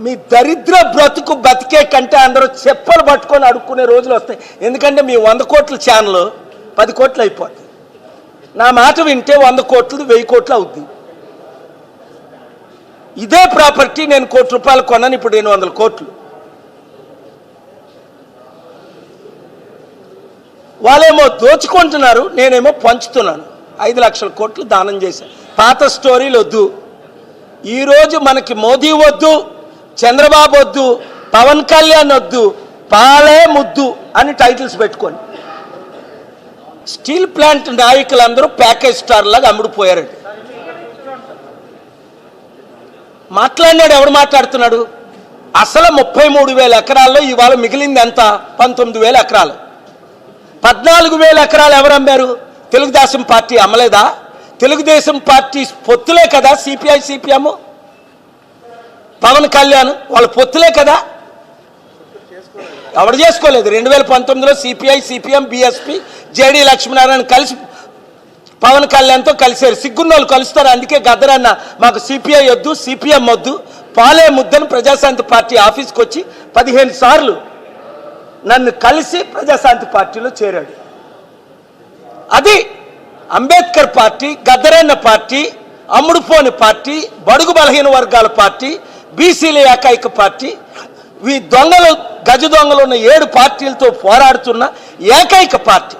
మీ దరిద్ర బ్రతుకు బతికే కంటే అందరూ చెప్పలు పట్టుకొని అడుక్కునే రోజులు వస్తాయి. ఎందుకంటే మీ 100 కోట్ల ఛానల్ 10 కోట్లు అయిపోద్ది. నా మాట వింటే 100 కోట్లు 1000 కోట్లు అవుద్ది. ఇదే ప్రాపర్టీ నేను ₹1 కోటి కొన్నాను, ఇప్పుడు 800 కోట్లు. వాళ్ళేమో దోచుకుంటున్నారు, నేనేమో పంచుతున్నాను. 5 లక్షల కోట్లు దానం చేశాను. పాత స్టోరీలు వద్దు. ఈరోజు మనకి మోదీ వద్దు, చంద్రబాబు వద్దు, పవన్ కళ్యాణ్ వద్దు, పాలే ముద్దు అని టైటిల్స్ పెట్టుకోండి. స్టీల్ ప్లాంట్ నాయకులందరూ ప్యాకేజ్ స్టార్ లాగా అమ్ముడుపోయారండి. మాట్లాడినాడు, ఎవడు మాట్లాడుతున్నాడు? అసలు 33,000 ఎకరాల్లో ఇవాళ మిగిలింది ఎంత? 19,000 ఎకరాలు. 14,000 ఎకరాలు ఎవరు అమ్మారు? తెలుగుదేశం పార్టీ అమ్మలేదా? తెలుగుదేశం పార్టీ పొత్తులే కదా సిపిఐ సిపిఎం, పవన్ కళ్యాణ్ వాళ్ళ పొత్తులే కదా. ఎవడు చేసుకోలేదు. 2019లో CPI CPM BSP JD Lakshminarayana కలిసి పవన్ కళ్యాణ్తో కలిశారు. సిగ్గున్నోళ్ళు కలుస్తారు. అందుకే గద్దరన్న మాకు సిపిఐ వద్దు, సిపిఎం వద్దు, పాలే ముద్దని ప్రజాశాంతి పార్టీ ఆఫీస్కి వచ్చి 15 సార్లు నన్ను కలిసి ప్రజాశాంతి పార్టీలో చేరాడు. అది అంబేద్కర్ పార్టీ, గద్దరన్న పార్టీ, అమ్ముడుపోని పార్టీ, బడుగు బలహీన వర్గాల పార్టీ, బీసీల ఏకైక పార్టీ. ఈ దొంగలు, గజ దొంగలు ఉన్న 7 పార్టీలతో పోరాడుతున్న ఏకైక పార్టీ.